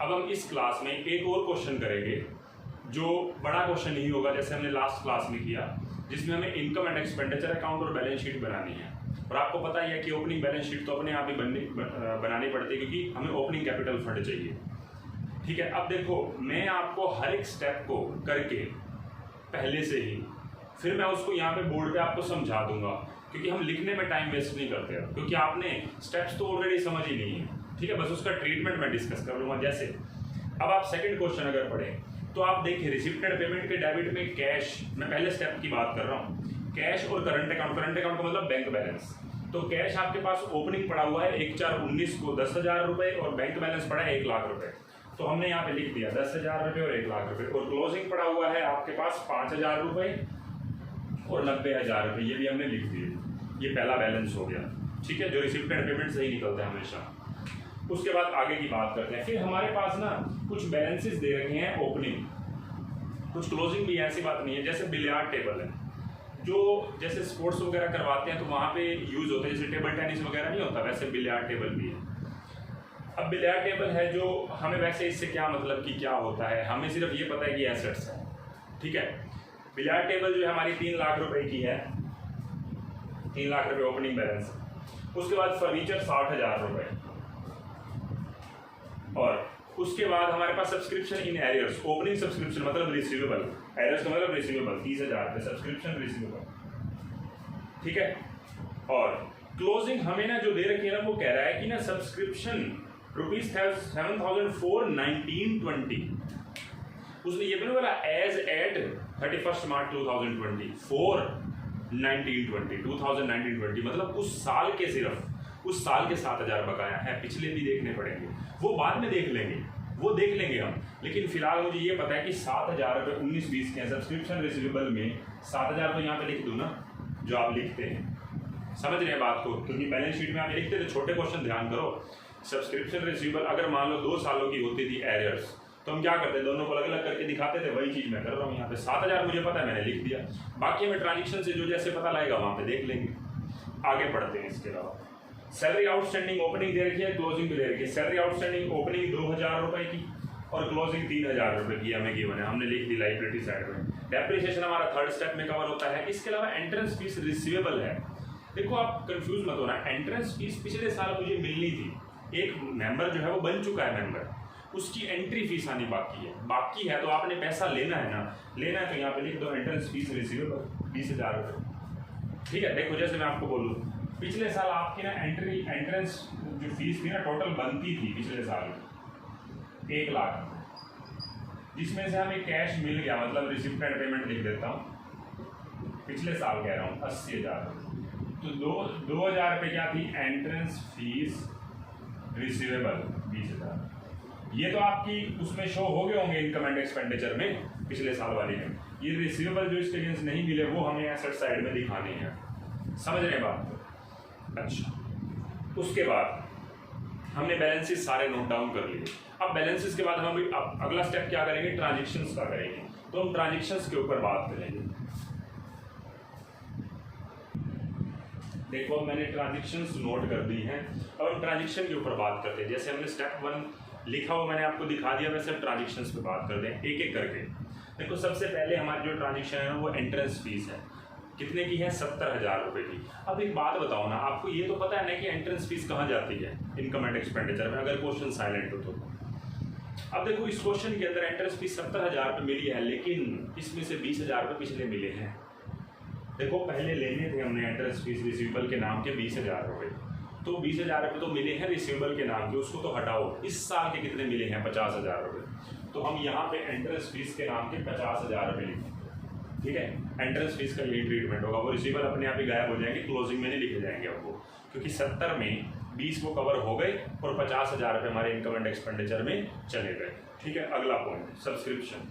अब हम इस क्लास में एक और क्वेश्चन करेंगे जो बड़ा क्वेश्चन नहीं होगा जैसे हमने लास्ट क्लास में किया, जिसमें हमें इनकम एंड एक्सपेंडिचर अकाउंट और बैलेंस शीट बनानी है। और आपको पता ही है कि ओपनिंग बैलेंस शीट तो अपने आप ही बनानी पड़ती है क्योंकि हमें ओपनिंग कैपिटल फंड चाहिए। ठीक है, अब देखो मैं आपको हर एक स्टेप को करके पहले से ही फिर मैं उसको यहाँ पे बोर्ड पे आपको समझा दूंगा, क्योंकि हम लिखने में टाइम वेस्ट नहीं करते हैं, क्योंकि आपने स्टेप्स तो ऑलरेडी समझ ही नहीं है। ठीक है, बस उसका ट्रीटमेंट मैं डिस्कस कर लूँगा। जैसे अब आप सेकंड क्वेश्चन अगर पढ़ें तो आप देखिए रिसिप्टेड पेमेंट के डेबिट में कैश, मैं पहले स्टेप की बात कर रहा हूँ, कैश और करंट अकाउंट का मतलब बैंक बैलेंस। तो कैश आपके पास ओपनिंग पड़ा हुआ है 1/4/19 को 10,000 रुपये और बैंक बैलेंस पड़ा है 1 लाख रुपये। तो हमने यहाँ पे लिख दिया 10,000 रुपये और 1 लाख रुपये। और क्लोजिंग पड़ा हुआ है आपके पास 5,000 रुपये और 90,000 रुपये, ये भी हमने लिख दिए। ये पहला बैलेंस हो गया। ठीक है, जो रिसिप्टेड पेमेंट से ही निकलता है हमेशा। उसके बाद आगे की बात करते हैं। फिर हमारे पास ना कुछ बैलेंसेस दे रखे हैं ओपनिंग, कुछ क्लोजिंग भी, ऐसी बात नहीं है। जैसे बिलियार्ड टेबल है, जो जैसे स्पोर्ट्स वगैरह करवाते हैं तो वहाँ पे यूज़ होता है, जैसे टेबल टेनिस वगैरह नहीं होता, वैसे बिलियार्ड टेबल भी है। अब बिलियार्ड टेबल है जो हमें वैसे इससे क्या मतलब कि क्या होता है, हमें सिर्फ ये पता है कि एसेट्स है। ठीक है, बिलियार्ड टेबल जो है हमारी 3 लाख रुपए की है, 3 लाख रुपए ओपनिंग बैलेंस। उसके बाद फर्नीचर 60,000 रुपये, और उसके बाद हमारे पास subscription in arrears, opening subscription मतलब रिसीवेबल, एरियर्स का मतलब रिसीवेबल 30,000 रुपये सब्सक्रिप्शन रिसीवेबल। ठीक है, और क्लोजिंग हमें ना जो दे रखी है ना वो कह रहा है कि ना सब्सक्रिप्शन ₹7,419.20, उसने ये भी बोला एज एट 31 मार्च 2020 4/19/20 मतलब उस साल के सिर्फ उस साल के 7,000 बकाया है। पिछले भी देखने पड़ेंगे, वो बाद में देख लेंगे, वो देख लेंगे हम। लेकिन फिलहाल मुझे ये पता है कि 7,000 रुपये 19-20 के सब्सक्रिप्शन रिसीवेबल में 7,000 तो यहाँ पे लिख दूँ ना, जो आप लिखते हैं। समझ रहे हैं बात को, क्योंकि बैलेंस शीट में आप लिखते थे। छोटे क्वेश्चन ध्यान करो, सब्सक्रिप्शन रिसीवेबल अगर मान लो 2 सालों की होती थी एरियर्स, तो हम क्या करते, दोनों को अलग अलग करके दिखाते थे। वही चीज़ मैं कर रहा हूँ यहाँ पे। 7,000 मुझे पता है, मैंने लिख दिया। बाकी हमें ट्रांजेक्शन से जो जैसे पता लगेगा वहाँ पे देख लेंगे। आगे बढ़ते हैं। इसके अलावा सैलरी आउटस्टैंडिंग ओपनिंग दे रखी है, क्लोजिंग भी दे रखी है। सैलरी आउटस्टैंडिंग ओपनिंग 2,000 रुपये की और क्लोजिंग 3,000 रुपये की हमें गिवन है, हमने लिख दी लाइबिलिटी साइड में। डेप्रिसिएशन हमारा थर्ड स्टेप में कवर होता है। इसके अलावा एंट्रेंस फीस रिसीवेबल है। देखो आप कंफ्यूज मत होना, एंट्रेंस फीस पिछले साल मुझे मिलनी थी। एक मेंबर जो है वो बन चुका है मेंबर, उसकी एंट्री फीस आनी बाकी है तो आपने पैसा लेना है ना, लेना है तो यहाँ पे लिख दो एंट्रेंस फीस रिसीवेबल 20,000 रुपये। ठीक है, देखो जैसे मैं आपको बोलूँ, पिछले साल आपकी ना एंट्रेंस जो फीस थी ना टोटल बनती थी पिछले साल 1 लाख, जिसमें से हमें कैश मिल गया, मतलब रिसिप्टेड पेमेंट लिख देता हूँ, पिछले साल कह रहा हूँ 80,000। तो 2,000 रुपये क्या थी एंट्रेंस फीस रिसीवेबल 20,000। ये तो आपकी उसमें शो हो गए होंगे इनकम एंड एक्सपेंडिचर में, पिछले साल वाले में। ये रिसीवेबल जो इसके अगेंस्ट नहीं मिले वो हमें एसेट साइड में दिखाने हैं। समझ रहे हैं बात? अच्छा, उसके बाद हमने बैलेंसेस सारे नोट डाउन कर लिए। अब बैलेंसेस के बाद हम अगला स्टेप क्या करेंगे, ट्रांजेक्शन्स का करेंगे। तो हम ट्रांजेक्शन्स के ऊपर बात करेंगे। देखो मैंने ट्रांजेक्शन्स नोट कर दी हैं, अब हम ट्रांजेक्शन के ऊपर बात करते हैं। जैसे हमने स्टेप 1 लिखा हुआ मैंने आपको दिखा दिया, वैसे हम ट्रांजेक्शन्स पे बात करते हैं एक एक करके। देखो सबसे पहले हमारी जो ट्रांजेक्शन है वो एंट्रेंस फीस है, कितने की है 70,000 रुपये की। अब एक बात बताओ ना, आपको ये तो पता है ना कि एंट्रेंस फीस कहाँ जाती है इनकम एंड एक्सपेंडिचर में, अगर क्वेश्चन साइलेंट हो तो। अब देखो इस क्वेश्चन के अंदर एंट्रेंस फीस 70,000 रुपये मिली है, लेकिन इसमें से 20,000 रुपये पिछले मिले हैं। देखो पहले लेने थे हमने एंट्रेंस फीस रिसीवेबल के नाम के 20,000 रुपये, तो 20,000 रुपये तो मिले हैं रिसीवेबल के नाम के, उसको तो हटाओ। इस साल के कितने मिले हैं 50,000 रुपये, तो हम यहाँ पे एंट्रेंस फीस के नाम के 50,000 रुपये लिखें। ठीक है, एंट्रेंस फीस का यही ट्रीटमेंट होगा, वो रिसीवेबल अपने आप ही गायब हो जाएंगे, क्लोजिंग में नहीं लिखे जाएंगे आपको, क्योंकि 70 में 20 वो कवर हो गए और 50,000 रुपये हमारे इनकम एंड एक्सपेंडिचर में चले गए। ठीक है, अगला पॉइंट सब्सक्रिप्शन।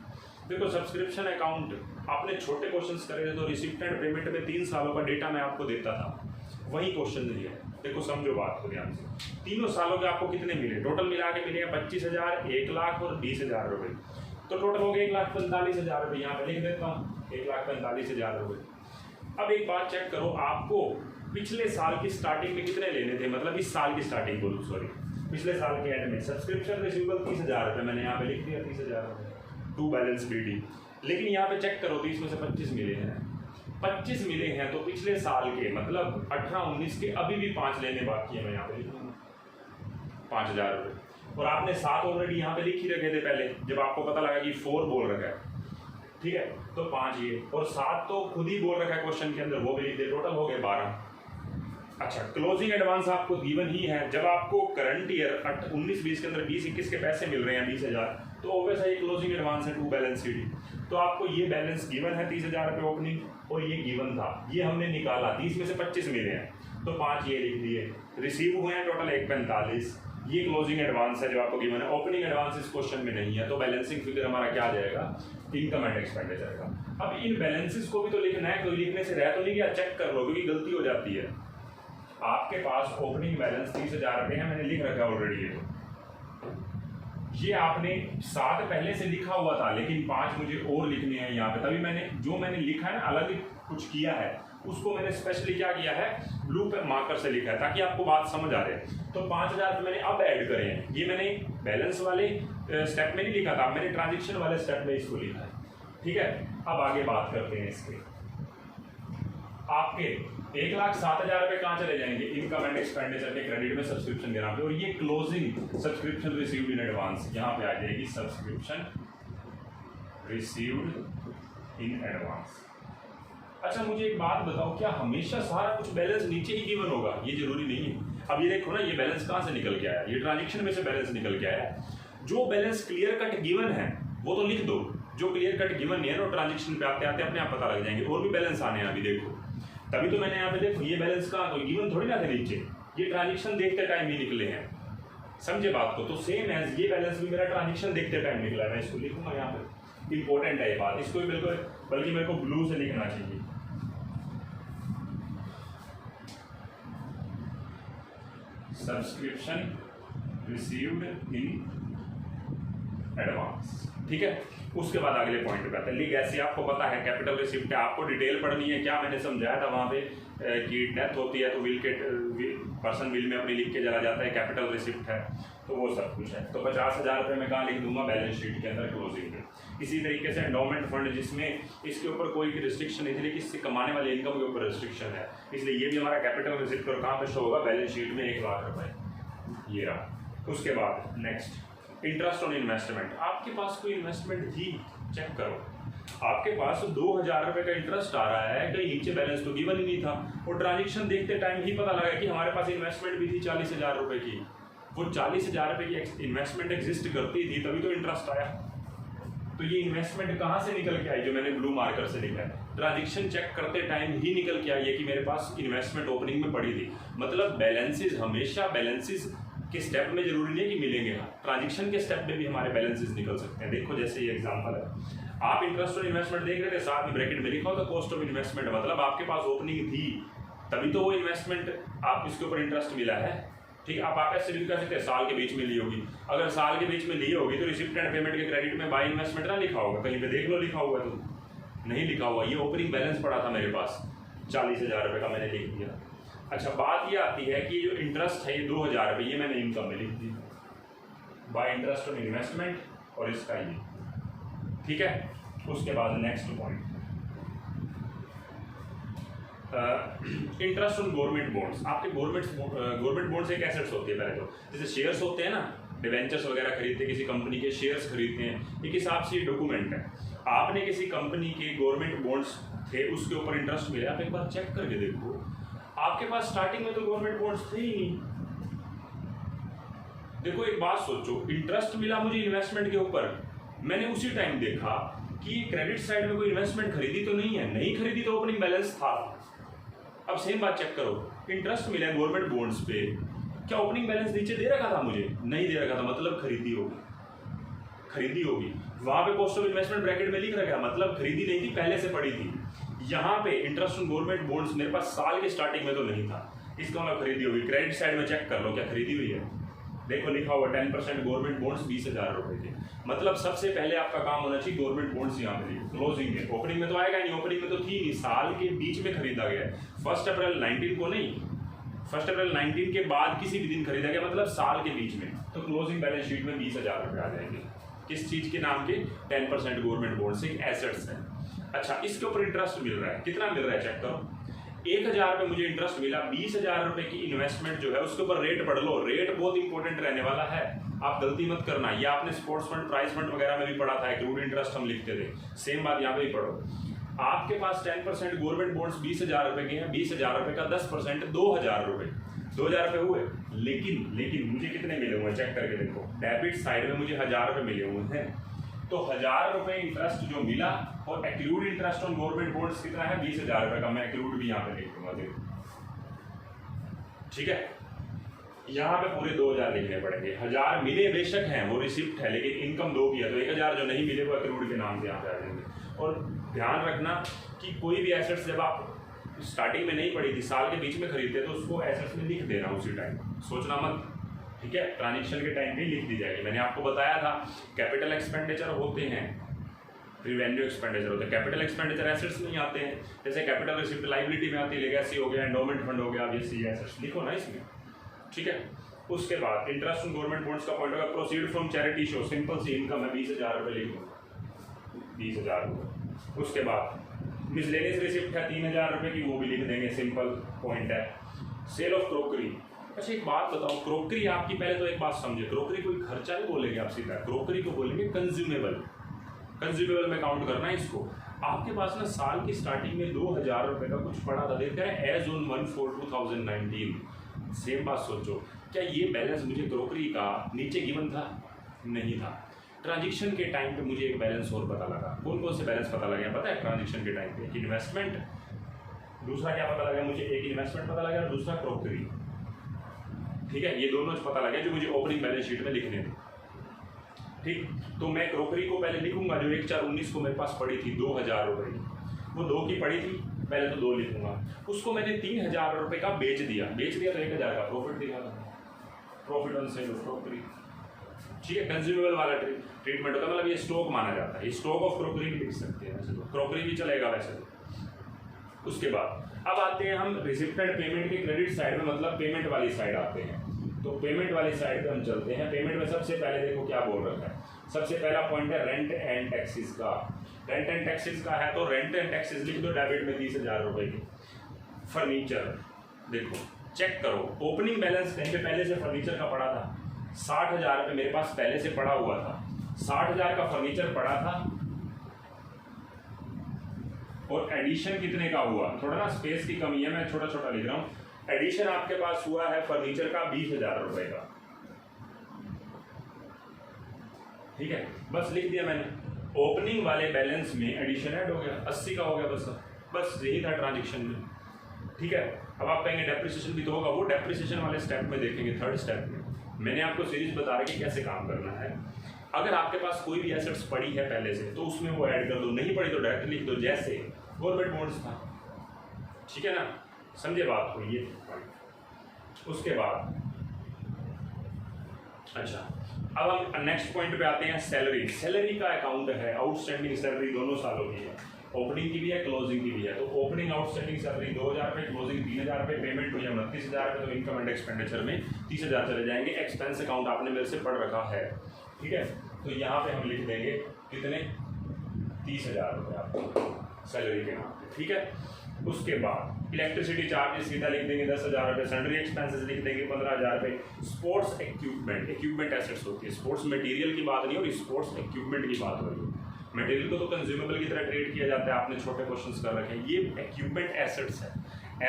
देखो सब्सक्रिप्शन अकाउंट आपने छोटे क्वेश्चंस करे थे तो रिसिप्टेड पेमेंट में 3 सालों का डेटा मैं आपको देता था, वही क्वेश्चन दिया है। देखो समझो बात को ध्यान से, तीनों सालों के आपको कितने मिले, टोटल मिला के मिले हैं 25,000, 1 लाख और 20,000 रुपये, तो टोटल हो गए 1,45,000 रुपये। यहाँ पे लिख देता हूँ 1,45,000 रुपये। अब एक बात चेक करो, आपको पिछले साल की स्टार्टिंग में कितने लेने थे, मतलब इस साल की स्टार्टिंग बोलूँ सॉरी, पिछले साल के एंड में सब्सक्रिप्शन रिसीवेबल 30,000 रुपये, मैंने यहाँ पे लिख दिया 30,000 रुपये टू बैलेंस BD। लेकिन यहाँ पे चेक करो तो इसमें से 25 मिले हैं, 25 मिले हैं तो पिछले साल के मतलब 18-19 के अभी भी 5 लेने बाकी है, मैं यहाँ पे लिख दूँगा 5,000 रुपये। और आपने 7 ऑलरेडी यहाँ पे लिख ही रखे थे पहले, जब आपको पता लगा कि 4 बोल रखा है, ठीक है, तो 5 ये और 7 तो खुद ही बोल रखा है क्वेश्चन के अंदर, वो भी लिख दे, टोटल हो गए 12। अच्छा, क्लोजिंग एडवांस आपको गिवन ही है। जब आपको करंट ईयर 19-20 के अंदर 20-21 के पैसे मिल रहे हैं 20,000, तो ऑब्वियस है ये क्लोजिंग एडवांस है टू बैलेंस CD। तो आपको ये बैलेंस गिवन है 30,000 रुपये ओपनिंग और ये गिवन था, ये हमने निकाला, 30 में से 25 मिले हैं तो 5 ये लिख दिए। रिसीव हुए हैं टोटल 145, ये क्लोजिंग एडवांस है जो आपको गिवन है। ओपनिंग एडवांस इस क्वेश्चन में नहीं है, तो बैलेंसिंग फिगर हमारा क्या आ जाएगा, इनकम एंड एक्सपेंडिचर का। अब इन बैलेंसेस को भी तो लिखना है, कोई लिखने से रह तो नहीं गया, चेक कर लो क्योंकि गलती हो जाती है। आपके पास ओपनिंग बैलेंस 30,000 रुपये है, मैंने लिख रखा है ऑलरेडी, ये आपने 7 पहले से लिखा हुआ था लेकिन 5 मुझे और लिखने हैं यहाँ पे, तभी मैंने लिखा है ना अलग कुछ किया है, उसको मैंने स्पेशली क्या किया है, ब्लू पे मार्कर से लिखा है ताकि आपको बात समझ आ रहे। तो 5,000 रुपये मैंने अब ऐड करे हैं, ये मैंने बैलेंस वाले स्टेप में नहीं लिखा था, मैंने ट्रांजेक्शन वाले स्टेप में इसको लिखा है, ठीक है। अब आगे बात करते हैं इसके। आपके 1,07,000 रुपये कहाँ चले जाएंगे, इनकम एंड एक्सपेंडिचर के क्रेडिट में सब्सक्रिप्शन के नाम पे, और ये closing subscription received in advance यहाँ पे आ जाएगी, सब्सक्रिप्शन रिसीव्ड इन एडवांस। अच्छा मुझे एक बात बताओ, क्या हमेशा सारा कुछ बैलेंस नीचे ही गिवन होगा? ये जरूरी नहीं है। अब ये देखो ना, ये बैलेंस कहाँ से निकल के आया, ये ट्रांजेक्शन में से बैलेंस निकल के आया। जो बैलेंस क्लियर कट गिवन है वो तो लिख दो, जो क्लियर कट गिवन नहीं है ना, ट्रांजेक्शन पे आते आते अपने आप पता लग जाएंगे। और भी बैलेंस आने हैं अभी देखो, तभी तो मैंने यहाँ पे देखो ये बैलेंस कहाँ, तो गिवन थोड़ी ना थे नीचे, ये ट्रांजेक्शन देखते टाइम ही निकले हैं, समझे बात को। तो सेम एज ये बैलेंस भी मेरा ट्रांजेक्शन देखते टाइम निकला है, मैं इसको लिखूंगा यहाँ पे, इंपॉर्टेंट है ये बात, इसको भी बिल्कुल, बल्कि मेरे को ब्लू से लिखना चाहिए। सब्सक्रिप्शन रिसीव्ड इन एडवांस, ठीक है। उसके बाद अगले पॉइंट पे आते हैं, लीगैसी। आपको पता है कैपिटल रिसिप्ट है, आपको डिटेल पढ़नी है, क्या मैंने समझाया था वहाँ पे कि डेथ होती है तो विल के पर्सन विल में अपनी लिख के चला जाता है, कैपिटल रिसिप्ट है, तो वो सब कुछ है। तो 50,000 रुपये मैं कहाँ लिख दूंगा, बैलेंस शीट के अंदर क्लोजिंग में। इसी तरीके से एंडोमेंट फंड, जिसमें इसके ऊपर कोई रिस्ट्रिक्शन नहीं थी लेकिन इससे कमाने वाले इनकम के ऊपर रिस्ट्रिक्शन है, इसलिए ये भी हमारा कैपिटल रिसिप्ट और कहाँ पे शो होगा, बैलेंस शीट में 1,00,000 रुपये, ये रहा। उसके बाद नेक्स्ट इंटरेस्ट ऑन इन्वेस्टमेंट। आपके पास कोई इन्वेस्टमेंट थी, चेक करो, आपके पास 2,000 रुपये का इंटरेस्ट आ रहा है, कहीं नीचे बैलेंस तो गिवन ही नहीं था, और ट्रांजेक्शन देखते टाइम ही पता लगा कि हमारे पास इन्वेस्टमेंट भी थी 40,000 रुपये की। वो 40,000 रुपये की इन्वेस्टमेंट एग्जिस्ट करती थी तभी तो इंटरेस्ट आया। तो ये इन्वेस्टमेंट कहाँ से निकल के आई, जो मैंने ब्लू मार्कर से लिखा है, ट्रांजेक्शन चेक करते टाइम ही निकल के आई है कि मेरे पास इन्वेस्टमेंट ओपनिंग में पड़ी थी। मतलब बैलेंसेज हमेशा बैलेंसेज के स्टेप में जरूरी नहीं कि मिलेंगे, ट्रांजेक्शन के स्टेप में भी हमारे बैलेंसेस निकल सकते हैं। देखो जैसे ये एग्जांपल है, आप इंटरेस्ट ऑन इन्वेस्टमेंट देख रहे थे, साथ में ब्रैकेट में लिखा होता कॉस्ट ऑफ इन्वेस्टमेंट, मतलब आपके पास ओपनिंग थी तभी तो वो इन्वेस्टमेंट आप इसके ऊपर इंटरेस्ट मिला है, ठीक है। आप ऐसे भी कह सकते हैं साल के बीच में ली होगी, अगर साल के बीच में ली होगी तो रिसिप्ट एंड पेमेंट के क्रेडिट में बाय इन्वेस्टमेंट ना लिखा होगा, कहीं पे देख लो लिखा हुआ है, तो नहीं लिखा हुआ। ये ओपनिंग बैलेंस पड़ा था मेरे पास 40,000 रुपये का, मैंने लिख दिया। अच्छा बात ये आती है कि जो इंटरेस्ट है ये 2,000 रुपये, ये मैंने इनकम में लिख दी, बाय इंटरेस्ट ऑन इन्वेस्टमेंट, और इसका ये, ठीक है। उसके बाद next point, interest on government bonds. आपके गवर्नमेंट बॉन्ड्स एक एसेट्स होती है, पहले तो जैसे शेयर्स होते हैं ना, डिवेंचर्स वगैरह खरीदते हैं, किसी कंपनी के शेयर्स खरीदते हैं, एक हिसाब से ये डॉक्यूमेंट है। आपने किसी कंपनी के गवर्नमेंट बॉन्ड्स थे, उसके ऊपर इंटरेस्ट मिला, आप एक बार चेक करके देखो, आपके पास स्टार्टिंग में तो गवर्नमेंट बॉन्ड्स थे ही नहीं। देखो एक बात सोचो, इंटरेस्ट मिला मुझे इन्वेस्टमेंट के ऊपर, मैंने उसी टाइम देखा कि क्रेडिट साइड में कोई इन्वेस्टमेंट खरीदी तो नहीं है, नहीं खरीदी तो ओपनिंग बैलेंस था। अब सेम बात चेक करो, इंटरेस्ट मिला गवर्नमेंट बॉन्ड्स पे, क्या ओपनिंग बैलेंस नीचे दे रखा था मुझे? नहीं दे रखा था, मतलब खरीदी होगी, खरीदी होगी। वहां पे कॉस्ट ऑफ इन्वेस्टमेंट ब्रैकेट में लिख रखा है, मतलब खरीदी नहीं थी, पहले से पड़ी थी। यहाँ पे इंटरेस्ट ऑन गवर्नमेंट बॉन्ड्स मेरे पास साल के स्टार्टिंग में तो नहीं था, इसका मतलब खरीदी होगी। क्रेडिट साइड में चेक कर लो क्या खरीदी हुई है, देखो लिखा हुआ 10% गवर्नमेंट बॉन्ड्स 20,000 रुपये के, मतलब सबसे पहले आपका काम होना चाहिए गवर्नमेंट बॉन्ड्स यहाँ पे क्लोजिंग में। ओपनिंग में तो आएगा नहीं, ओपनिंग में तो थी नहीं, साल के बीच में खरीदा गया है, 1 अप्रैल 19 को नहीं, 1 अप्रैल 19 के बाद किसी भी दिन खरीदा गया, मतलब साल के बीच में, तो क्लोजिंग बैलेंस शीट में 20,000 रुपये आ जाएंगे। किस चीज़ के नाम के? 10% गवर्नमेंट बॉन्ड से एसेट्स है। अच्छा, इसके ऊपर इंटरेस्ट मिल रहा है, कितना मिल रहा है चेक करो। 1,000 रुपये मुझे इंटरेस्ट मिला, 20,000 रुपये की इन्वेस्टमेंट जो है उसके ऊपर रेट पढ़ लो। रेट बहुत इंपॉर्टेंट रहने वाला है, आप गलती मत करना। ये आपने स्पोर्ट्स फंड, प्राइज फंड वगैरह में भी पढ़ा था, एक्रूड इंटरेस्ट हम लिखते थे, सेम बात यहाँ पे भी पढ़ो। आपके पास 10% गवर्नमेंट बॉन्ड्स 20,000 रुपये के हैं, 20,000 रुपये का 10% 2,000 रुपये, 2,000 रुपये हुए। लेकिन मुझे कितने मिले हुए चेक करके देखो, डेबिट साइड में मुझे 1,000 रुपये मिले हुए हैं, तो 1,000 रुपये इंटरेस्ट जो मिला, और accrued interest on government bonds कितना है? 20,000 रुपये का। मैं एक्रूड भी यहाँ पे लिख दूंगा, देखो ठीक है। यहाँ पे पूरे 2,000 लिखने पड़ेंगे। 1,000 मिले बेशक हैं, वो रिसिप्ट है, लेकिन इनकम 2 की है, तो 1,000 जो नहीं मिले वो एक्रूड के नाम से यहाँ पे आ जाएंगे। और ध्यान रखना कि कोई भी एसेट्स जब आप स्टार्टिंग में नहीं पड़ी थी, साल के बीच में खरीदते, तो उसको एसेट्स में लिख देना उसी टाइम, सोचना मत, ठीक है। ट्रांजेक्शन के टाइम पे लिख दी जाएगी। मैंने आपको बताया था कैपिटल एक्सपेंडिचर होते हैं, रिवेन्यू एक्सपेंडिचर होते हैं। कैपिटल एक्सपेंडिचर एसेट्स में ही आते हैं, जैसे कैपिटल रिसिप्ट लाइबिलिटी में आती है, लेगेसी हो गया, एंडोमेंट फंड हो गया, अब ये सी एसेट्स लिखो ना इसमें, ठीक है। उसके बाद इंटरेस्ट ऑन गवर्नमेंट बॉन्ड्स का पॉइंट होगा, proceed from charity show, simple सी इनकम है, 20,000 रुपये लिख दो, 20,000 रुपये। उसके बाद मिसलेनियस रिसिप्ट है 3,000 रुपये की, वो भी लिख देंगे, सिंपल पॉइंट है। Sale of crockery. अच्छा एक बात बताओ, क्रोकरी आपकी, पहले तो एक बात समझे, क्रोकरी कोई खर्चा नहीं बोलेंगे आप सीधा, क्रोकरी को बोलेंगे कंज्यूमेबल। कंज्यूमेबल में काउंट करना है इसको। आपके पास ना साल की स्टार्टिंग में 2,000 रुपये का कुछ पड़ा था, देखते हैं एज ऑन 1/4/2019। सेम बात सोचो, क्या ये बैलेंस मुझे क्रोकरी का नीचे गिवन था? नहीं था। ट्रांजेक्शन के टाइम पे मुझे एक बैलेंस और पता लगा। कौन कौन से बैलेंस पता लगे पता है ट्रांजेक्शन के टाइम पे? एक इन्वेस्टमेंट, दूसरा क्या पता लगा मुझे? एक इन्वेस्टमेंट पता लगा और दूसरा क्रोकरी, ठीक है। ये दोनों पता लगे जो मुझे ओपनिंग बैलेंस शीट में लिखने थे, ठीक। तो मैं क्रोकरी को पहले लिखूंगा, जो 1/4/19 को मेरे पास पड़ी थी 2,000 रुपये की, वो 2 की पड़ी थी, पहले तो 2 लिखूंगा। उसको मैंने 3,000 रुपये का बेच दिया तो 1,000 का प्रॉफिट दिखा था, profit on sale of crockery, ठीक है। कंज्यूमेबल वाला ट्रीटमेंट होता है, मतलब ये स्टॉक माना जाता है, ये स्टॉक ऑफ क्रोकरी भी लिख सकते हैं, वैसे तो क्रोकरी भी चलेगा वैसे तो। उसके बाद अब आते हैं हम रिसिप्टेड पेमेंट के क्रेडिट साइड में, मतलब पेमेंट वाली साइड आते हैं। तो पेमेंट वाली साइड पे हम चलते हैं। पेमेंट में सबसे पहले देखो क्या बोल रखा है, सबसे पहला पॉइंट है रेंट एंड टैक्सेस का। रेंट एंड टैक्सेस का है तो रेंट एंड टैक्सेस लिख दो डेबिट में 30,000 रुपये की। फर्नीचर देखो चेक करो, ओपनिंग बैलेंस कहीं पे पहले से फर्नीचर का पड़ा था, 60,000 रुपये मेरे पास पहले से पड़ा हुआ था, 60,000 का फर्नीचर पड़ा था, और एडिशन कितने का हुआ, थोड़ा ना स्पेस की कमी है, मैं छोटा छोटा लिख रहा हूँ। एडिशन आपके पास हुआ है फर्नीचर का 20,000 रुपये का, ठीक है, बस लिख दिया मैंने। ओपनिंग वाले बैलेंस में एडिशन ऐड हो गया, 80 का हो गया, बस यही था ट्रांजेक्शन में, ठीक है। अब आप कहेंगे डेप्रिसिएशन भी तो होगा, वो डेप्रिसिएशन वाले स्टेप में देखेंगे, 3rd स्टेप में। मैंने आपको सीरीज बता रही कि कैसे काम करना है। अगर आपके पास कोई भी एसेट्स पड़ी है पहले से तो उसमें वो ऐड कर दो, नहीं पड़ी तो डायरेक्ट लिख दो, जैसे गवर्नमेंट बॉन्ड्स था, ठीक है ना, समझे बात को ये। उसके बाद अच्छा अब हम नेक्स्ट पॉइंट पे आते हैं, सैलरी। सैलरी का अकाउंट है, आउटस्टैंडिंग सैलरी दोनों सालों की है, ओपनिंग की भी है क्लोजिंग की भी है। तो ओपनिंग आउटस्टैंडिंग सैलरी 2,000 रुपये, क्लोजिंग 3,000 रुपये, पेमेंट हुई 29,000 रुपये, तो इनकम एंड एक्सपेंडिचर में 30,000 चले जाएंगे। एक्सपेंस अकाउंट आपने मेरे से पढ़ रखा है, ठीक है, तो यहाँ पे हम लिख देंगे कितने, 30,000 रुपये आपको सैलरी के नाम पे, ठीक है। उसके बाद इलेक्ट्रिसिटी चार्जेस सीधा लिख देंगे 10,000 रुपये, सैलरी एक्सपेंसेस लिख देंगे 15,000 रुपये। स्पोर्ट्स इक्विपमेंट, इक्विपमेंट एसेट्स होती है, स्पोर्ट्स मटेरियल की बात नहीं हो रही, स्पोर्ट्स इक्विपमेंट की बात हो रही है। मटेरियल को तो कंज्यूमेबल की तरह ट्रीट किया जाता है, आपने छोटे क्वेश्चंस कर रखे हैं, ये इक्विपमेंट एसेट्स है।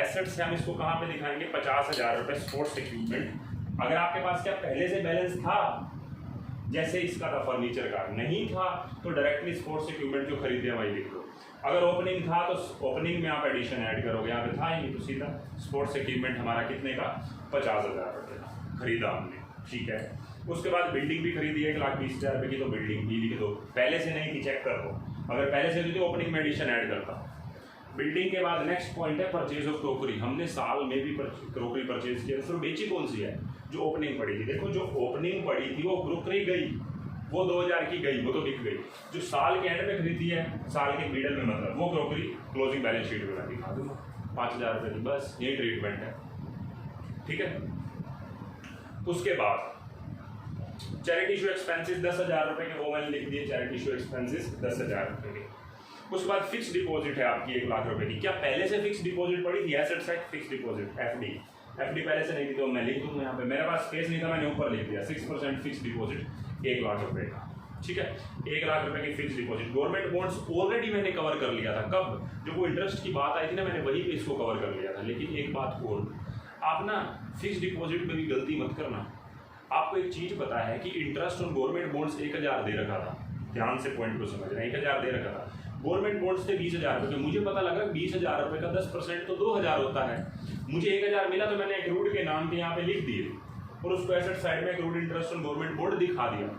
एसेट्स से हम इसको कहाँ पे दिखाएंगे, 50,000 रुपये स्पोर्ट्स इक्विपमेंट। अगर आपके पास क्या पहले से बैलेंस था, जैसे इसका था फर्नीचर का, नहीं था तो डायरेक्टली स्पोर्ट्स इक्विपमेंट जो खरीदे वही लिख दो। अगर ओपनिंग था तो ओपनिंग में आप एडिशन ऐड करोगे, यहाँ पे था ही नहीं तो सीधा स्पोर्ट्स इक्विपमेंट हमारा कितने का, 50,000 रुपये का खरीदा हमने, ठीक है। उसके बाद बिल्डिंग भी खरीदी 1,20,000 रुपये की, तो बिल्डिंग भी लिख दो, पहले से नहीं थी चेक कर दो, अगर पहले से थी तो ओपनिंग में एडिशन ऐड करता। बिल्डिंग के बाद नेक्स्ट पॉइंट है परचेज ऑफ क्रोकरी। हमने साल में भी क्रोकरी परचेज किया, सिर्फ बेची कौन सी है, जो ओपनिंग पड़ी थी। देखो जो ओपनिंग पड़ी थी वो क्रोकरी गई, वो 2,000 की गई, वो तो बिक गई। जो साल के एंड में खरीदी है, साल के मिडल में, मतलब वो क्रोकरी क्लोजिंग बैलेंस शीट में मैं दिखा दूंगा 5,000 रुपये की, बस यही ट्रीटमेंट है। ठीक है। उसके बाद चैरिटी इशू एक्सपेंसेस 10,000 रुपए के, वो मैंने लिख दिए चैरिटी इशू एक्सपेंसेस 10,000 रुपए के। उसके बाद फिक्स डिपॉजिट है आपकी 1 लाख रुपए की। क्या पहले से फिक्स डिपॉजिट पड़ी थी? Asset side fix deposit FD पहले से नहीं थी, तो मैं लिख दूंगा यहाँ पे, मेरे पास स्पेस नहीं था, मैंने ऊपर लिख दिया 6% फिक्स डिपॉजिट 1 लाख रुपए का। ठीक है, 1 लाख रुपए की fix deposit. Government bonds already मैंने कवर कर लिया था। कब? जो वो इंटरेस्ट की बात आई थी ना, मैंने वही पे इसको कवर कर लिया था। लेकिन एक बात और, आप ना फिक्स डिपॉजिट में भी गलती मत करना। आपको एक चीज पता है कि इंटरेस्ट ऑन गवर्नमेंट बॉन्ड्स 1,000 दे रखा था, ध्यान से पॉइंट को समझना, 1,000 दे रखा था। गवर्नमेंट बॉन्ड्स थे 20,000 रुपये। मुझे पता लगा 20,000 रुपये का 10% तो 2,000 होता है। मुझे 1,000 मिला तो मैंने एक्रूड के नाम पे यहाँ पे लिख दिए और उसको एसेट साइड में accrued interest on government bond दिखा दिया।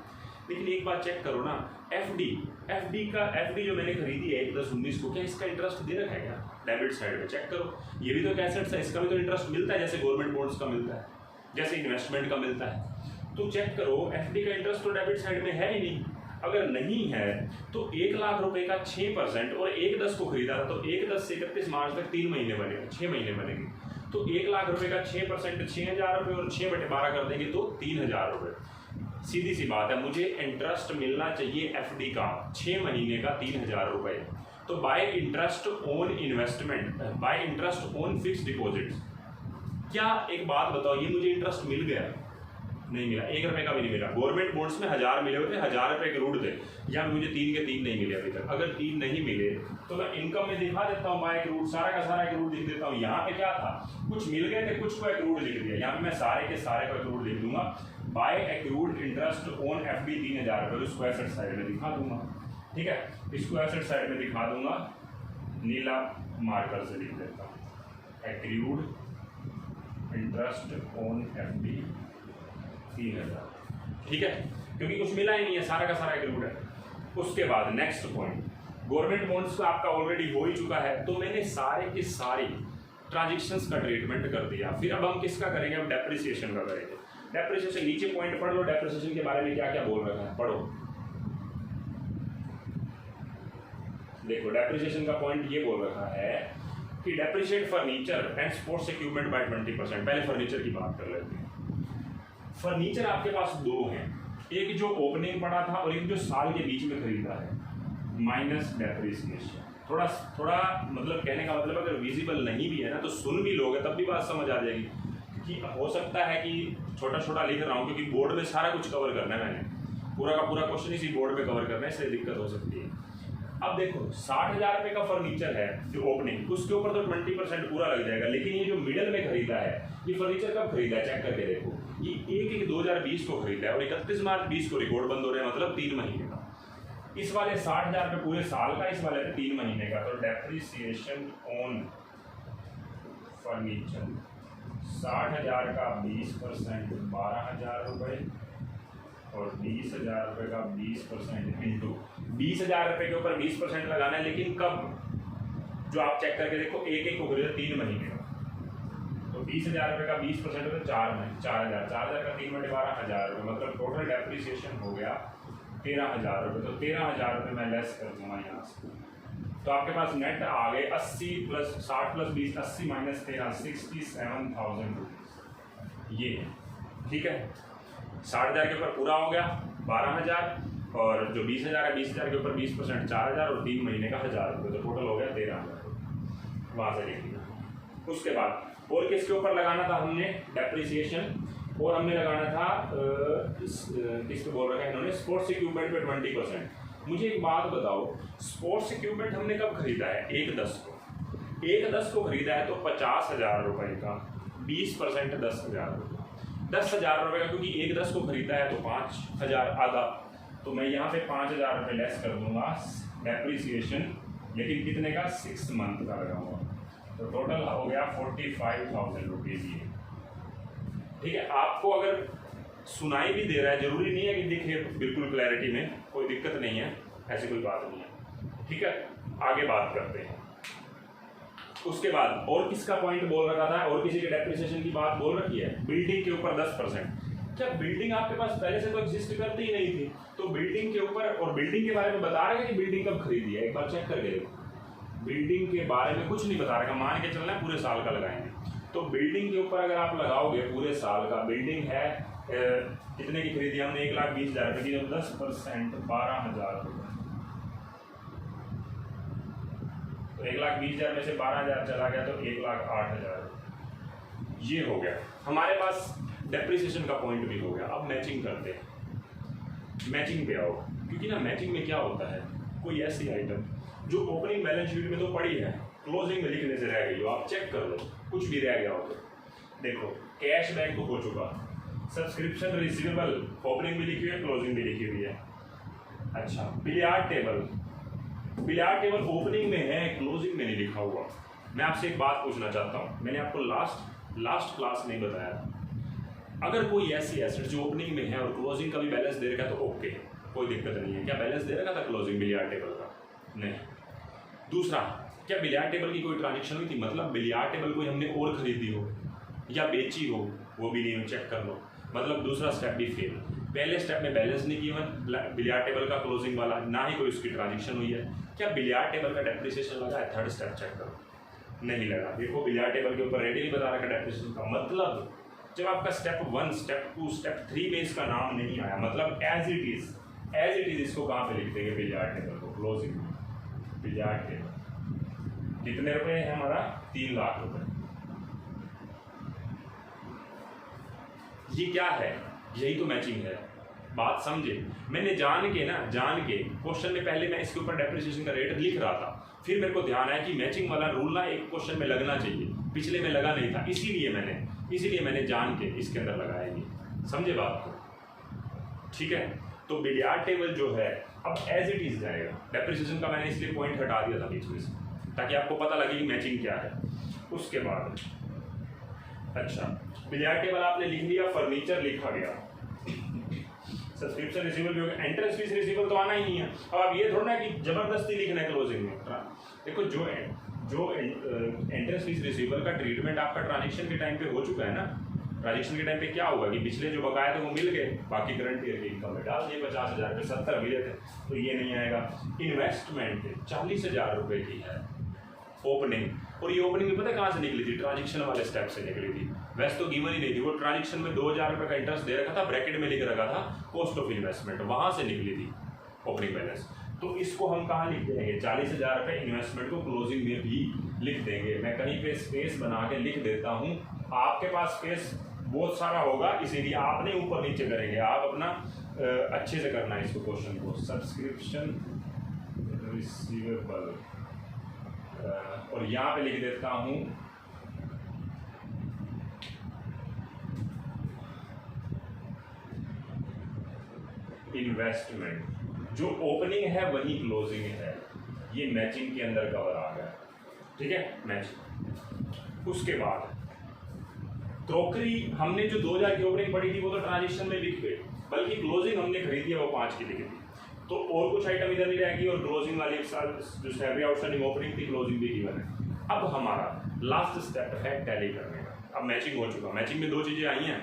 लेकिन एक बात चेक करो ना, एफडी जो मैंने खरीदी है 1/10/19 को, क्या इसका इंटरेस्ट दे रखा है क्या? डेबिट साइड में चेक करो, ये भी तो एक एसेट्स है, इसका भी तो इंटरेस्ट मिलता है जैसे गवर्नमेंट बॉन्ड्स का मिलता है, जैसे इन्वेस्टमेंट का मिलता है। तो चेक करो, एफडी का इंटरेस्ट तो डेबिट साइड में है ही नहीं। अगर नहीं है तो 1 लाख रुपए का 6% और 1/10 को खरीदा था, तो 1/10 से 31 मार्च तक 3 महीने बनेगा, 6 महीने बनेंगे। तो 1 लाख रुपए का 6% 6,000 रुपये और 6/12 कर देंगे तो 3,000 रुपये। सीधी सी बात है, मुझे इंटरेस्ट मिलना चाहिए एफडी का 6 महीने का 3,000 रुपये। तो bye interest on investment, bye interest on fix deposit, क्या एक बात बताओ, ये मुझे इंटरेस्ट मिल गया? नहीं मिला, 1 रुपये का भी नहीं मिला। गवर्नमेंट बॉन्ड्स में 1,000 मिले होते, 1,000 रुपये करोड़ थे, या मुझे 3 के 3 नहीं मिले अभी तक। अगर 3 नहीं मिले तो मैं इनकम में दिखा देता हूँ बाय एक्रूड, सारा का सारा एक्रूड लिख देता हूँ। यहाँ पे क्या था, कुछ मिल गए थे, कुछ को एक्रूड लिख दिया। यहाँ पे मैं सारे के सारे को एक्रूड लिख दूंगा। By accrued interest on FD 3,000 रुपये, उसको एसेट साइड में दिखा दूंगा। ठीक है, इसको एसेट साइड में दिखा दूंगा, नीला मार्कर से लिख देता हूँ, एक्रूड इंटरेस्ट ऑन एफडी 3,000। ठीक है, क्योंकि कुछ मिला ही नहीं है, सारा का सारा एक्रूड है। उसके बाद नेक्स्ट पॉइंट, गवर्नमेंट बॉन्ड्स का आपका ऑलरेडी हो ही चुका है, तो मैंने सारे की सारी ट्रांजेक्शन्स का ट्रीटमेंट कर दिया। फिर अब हम किसका करेंगे? अब डेप्रिसिएशन का करेंगे। डेप्रिसिएशन, नीचे पॉइंट पढ़ लो, डेप्रिसिएशन के बारे में क्या क्या बोल रखा है, पढ़ो। देखो, डेप्रिसिएशन का पॉइंट ये बोल रखा है कि depreciate furniture and sports equipment by 20%। पहले फर्नीचर की बात कर लेते हैं। फर्नीचर आपके पास 2 हैं, एक जो ओपनिंग पड़ा था और एक जो साल के बीच में खरीदा है, माइनस डेप्रिसिएशन। थोड़ा मतलब कहने का मतलब अगर विजिबल नहीं भी है ना, तो सुन भी लोगे तब भी बात समझ आ जाएगी। कि हो सकता है कि छोटा छोटा लिख रहा हूँ, क्योंकि बोर्ड में सारा कुछ कवर करना है, मैंने पूरा का पूरा क्वेश्चन इसी बोर्ड में कवर करना है, इसलिए दिक्कत हो सकती है। अब देखो, 60,000 रुपये का फर्नीचर है जो ओपनिंग, उसके ऊपर तो 20% पूरा लग जाएगा। लेकिन ये जो मिडल में खरीदा है, ये फर्नीचर कब खरीदा है चेक करके देखो, ये 1/1/2020 को खरीदा है और 31 मार्च 20 को रिकॉर्ड बंद हो रहे हैं, मतलब 3 महीने का। इस वाले 60,000 रुपये पूरे साल का, इस वाले 3 महीने का। तो डेप्रिसिएशन ऑन फर्नीचर 60,000 का 20% 12,000 रुपये और 20,000 रुपये का 20% इंटू 20,000 रुपये के ऊपर 20% लगाना है। लेकिन कब? जो आप चेक करके देखो, एक को खरीदा 3 महीने का, तो 20,000 रुपये का 20% होता है 4 महीने, 4,000 का 3 बटे 12,000 रुपये, मतलब टोटल डेप्रिसिएशन हो गया 13,000 रुपये। तो 13,000 रुपये मैं लेस कर दूंगा यहाँ से, तो आपके पास नेट आ गए 80 + 60 + 20, 80 - 13 67,000 रुपीज़। ये ठीक है, 60,000 के ऊपर पूरा हो गया 12,000 और जो 20,000 है 20,000 के ऊपर 20% 4,000 और 3 महीने का 1,000 रुपये, तो टोटल हो गया 13,000। वहाँ से लिख दिया। उसके बाद और किसके ऊपर लगाना था हमने डेप्रिसिएशन, और हमने लगाना था किसको बोल रखा है इन्होंने, स्पोर्ट्स इक्विपमेंट पे 20%। मुझे एक बात बताओ, स्पोर्ट्स इक्विपमेंट हमने कब खरीदा है? 1/10 को। 1/10 को खरीदा है तो 50,000 रुपये का 20% 10,000 रुपये, 10,000 रुपये का, क्योंकि 1/10 को खरीदा है तो 5,000 आधा, तो मैं यहाँ पे 5,000 रुपये लेस कर दूंगा डेप्रिसिएशन, लेकिन कितने का? 6 मंथ का लगाऊंगा, तो टोटल हो गया 45,000 रुपीज़। ये ठीक है। आपको अगर सुनाई भी दे रहा है, जरूरी नहीं है कि दिखे बिल्कुल क्लैरिटी में, कोई दिक्कत नहीं है, ऐसी कोई बात नहीं है। ठीक है, आगे बात करते हैं। उसके बाद और किसका पॉइंट बोल रखा था, और किसी के डेप्रिसिएशन की बात बोल रखी है, बिल्डिंग के ऊपर 10%। क्या बिल्डिंग आपके पास पहले से तो एग्जिस्ट करती ही नहीं थी, तो बिल्डिंग के ऊपर, और बिल्डिंग के बारे में बता रहे हैं कि बिल्डिंग कब खरीदी है, एक बार चेक करके देखो। बिल्डिंग के बारे में कुछ नहीं बता रहा, मान के चलना है पूरे साल का लगाएंगे। तो बिल्डिंग के ऊपर अगर आप लगाओगे पूरे साल का, बिल्डिंग है कितने की खरीदी हमने, 1,20,000 रुपये की, 10% 12,000 रुपये, तो 1,20,000 में से 12,000 चला गया तो 1,08,000 ये हो गया हमारे पास। डेप्रिसिएशन का पॉइंट भी हो गया। अब मैचिंग करते हैं, मैचिंग पे आओ, क्योंकि ना मैचिंग में क्या होता है, कोई ऐसी आइटम जो ओपनिंग बैलेंस शीट में तो पड़ी है, क्लोजिंग में लिखने से रह गई हो, आप चेक कर लो कुछ भी रह गया हो तो। देखो कैश बैंक तो हो चुका, सब्सक्रिप्शन रिसीवेबल ओपनिंग भी लिखी हुई है, क्लोजिंग भी लिखी हुई है। अच्छा billiard table, billiard table opening में है, क्लोजिंग में नहीं लिखा हुआ। मैं आपसे एक बात पूछना चाहता हूँ, मैंने आपको लास्ट क्लास में बताया, अगर कोई ऐसी एसेट जो ओपनिंग में है और क्लोजिंग का भी बैलेंस दे रखा है तो ओके, कोई दिक्कत नहीं है। क्या बैलेंस दे रखा था क्लोजिंग बिलियार्ड टेबल का? नहीं। दूसरा, क्या बिलियार्ड टेबल की कोई ट्रांजेक्शन हुई थी, मतलब बिलियार्ड टेबल कोई हमने और खरीदी हो या बेची हो, वो भी नहीं, चेक कर लो, मतलब दूसरा स्टेप भी फेल। पहले स्टेप में बैलेंस नहीं गिवन बिलियार्ड टेबल का क्लोजिंग वाला, ना ही कोई उसकी ट्रांजेक्शन हुई है। क्या बिलियार्ड टेबल का डेप्रिसिएशन लगा है? थर्ड स्टेप चेक करो, नहीं लगा। देखो बिलियार्ड टेबल के ऊपर रेडी बता रखा डेप्रिसिएशन का, मतलब जब आपका स्टेप 1, स्टेप 2, स्टेप 3 में इसका नाम नहीं आया, मतलब एज इट इज इसको कहाँ पे लिख देंगे बिलियार्ड टेबल को, क्लोजिंग बिलियार्ड टेबल। कितने रुपए है हमारा? 3 लाख रुपए। ये क्या है? यही तो मैचिंग है, बात समझे। मैंने जान के क्वेश्चन में पहले मैं इसके ऊपर डेप्रिसिएशन का रेट लिख रहा था, फिर मेरे को ध्यान आया कि मैचिंग वाला रूल ना एक क्वेश्चन में लगना चाहिए, पिछले में लगा नहीं था, इसीलिए मैंने जान के इसके अंदर लगाया। ये समझे बात को? ठीक है, तो बिलियार्ड टेबल जो है अब एज इट इज जाएगा। डेप्रिसिएशन का मैंने इसलिए पॉइंट हटा दिया था बीच में से, ताकि आपको पता लगे कि मैचिंग क्या है। उसके बाद अच्छा बिलियार्ड टेबल आपने लिख लिया, फर्नीचर लिखा गया, सब्सक्रिप्शन रिसीवेबल भी हो गया, एंट्रेंस फीस रिसीवेबल तो आना ही नहीं है। अब आप ये थोड़ा ना कि जबरदस्ती लिखना है क्लोजिंग में। देखो जो एंट्रेंस फीस रिसीवेबल का ट्रीटमेंट आपका ट्रांजेक्शन के टाइम पे हो चुका है ना, ट्रांजेक्शन के टाइम पे क्या होगा कि पिछले जो बकाया थे वो मिल गए, बाकी करंट ईयर की इनकम में डाल दिए 50,000 रुपये, 70 मिले थे तो ये नहीं आएगा। इन्वेस्टमेंट 40,000 रुपये की है ओपनिंग, और ये ओपनिंग में पता है कहाँ से निकली थी? ट्रांजेक्शन वाले स्टेप से निकली थी। वैसे तो गिवन ही नहीं थी, वो ट्रांजेक्शन में 2,000 रुपये का इंटरेस्ट दे रखा था, ब्रैकेट में लिख रखा था कॉस्ट ऑफ इन्वेस्टमेंट, वहाँ से निकली थी ओपनिंग बैलेंस। तो इसको हम कहाँ लिख देंगे? 40,000 रुपये इन्वेस्टमेंट को क्लोजिंग में भी लिख देंगे। मैं कहीं पे स्पेस बना के लिख देता हूँ, आपके पास स्पेस बहुत सारा होगा, इसीलिए आप नहीं ऊपर नीचे करेंगे, आप अपना अच्छे से करना है इसको क्वेश्चन को। सब्सक्रिप्शन रिसीवेबल, और यहाँ पे लिख देता हूँ इन्वेस्टमेंट। जो ओपनिंग है वही क्लोजिंग है, ये मैचिंग के अंदर कवर आ गया। ठीक है, मैचिंग। उसके बाद क्रोकरी हमने जो 2,000 की ओपनिंग पड़ी थी वो तो ट्रांजेक्शन में लिख गए, बल्कि क्लोजिंग हमने खरीदी है वो 5 की लिखी थी, तो और कुछ आइटम इधर नहीं रहेगी, और क्लोजिंग वाली जो सैलरी आउटस्टैंडिंग ओपनिंग थी क्लोजिंग भी गिवन है। अब हमारा लास्ट स्टेप है टैली करने का। अब मैचिंग हो चुका, मैचिंग में 2 चीज़ें आई हैं,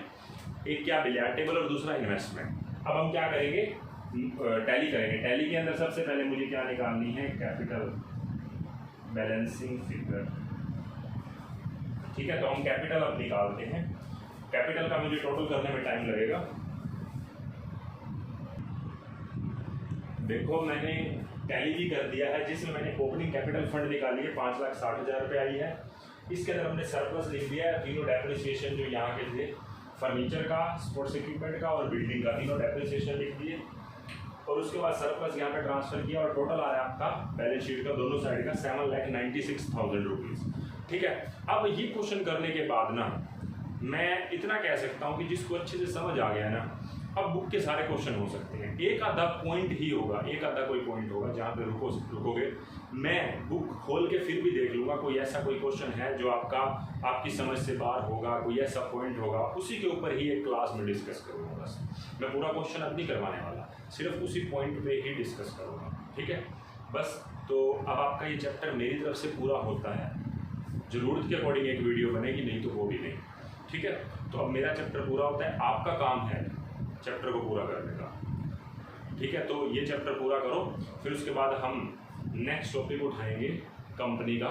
एक क्या बिलियार्ड टेबल और दूसरा इन्वेस्टमेंट। अब हम क्या करेंगे? टैली करेंगे। टैली के अंदर सबसे पहले मुझे क्या निकालनी है? Capital balancing figure. ठीक है, तो हम कैपिटल अब निकालते हैं। कैपिटल का मुझे टोटल करने में टाइम लगेगा। देखो मैंने टैली भी कर दिया है, जिसमें मैंने ओपनिंग कैपिटल फंड निकाली है, 5,60,000 रुपये आई है। इसके अंदर हमने सरप्लस लिख दिया है, तीनों डेप्रिसिएशन जो यहाँ के थे, फर्नीचर का, स्पोर्ट्स इक्विपमेंट का और बिल्डिंग का, तीनों डेप्रिसिएशन लिख दिए, और उसके बाद सरप्लस यहाँ पे ट्रांसफर किया, और टोटल आया आपका बैलेंस शीट का दोनों साइड का 7,96,000 रुपीज़। ठीक है, अब ये क्वेश्चन करने के बाद ना मैं इतना कह सकता हूँ कि जिसको अच्छे से समझ आ गया ना, अब बुक के सारे क्वेश्चन हो सकते हैं, एक आधा पॉइंट ही होगा, एक आधा कोई पॉइंट होगा जहाँ पे रुकोगे, मैं बुक खोल के फिर भी देख लूँगा कोई ऐसा कोई क्वेश्चन है जो आपकी समझ से बाहर होगा, कोई ऐसा पॉइंट होगा, उसी के ऊपर ही एक क्लास में डिस्कस करूँगा। बस मैं पूरा क्वेश्चन अब नहीं करवाने वाला, सिर्फ उसी पॉइंट पे ही डिस्कस करूँगा। ठीक है, बस तो अब आपका ये चैप्टर मेरी तरफ से पूरा होता है। ज़रूरत के अकॉर्डिंग एक वीडियो बनेगी, नहीं तो वो भी नहीं। ठीक है, तो अब मेरा चैप्टर पूरा होता है, आपका काम है चैप्टर को पूरा करने का। ठीक है, तो ये चैप्टर पूरा करो, फिर उसके बाद हम नेक्स्ट टॉपिक उठाएंगे कंपनी का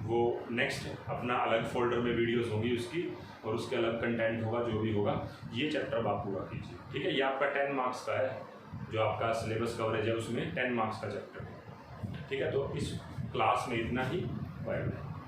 वो नेक्स्ट अपना अलग फोल्डर में वीडियोस होंगी उसकी, और उसके अलग कंटेंट होगा, जो भी होगा। ये चैप्टर आप पूरा कीजिए, ठीक है। ये आपका 10 मार्क्स का है, जो आपका सिलेबस कवरेज है उसमें 10 मार्क्स का चैप्टर है, ठीक है। तो इस क्लास में इतना ही। Bye bye.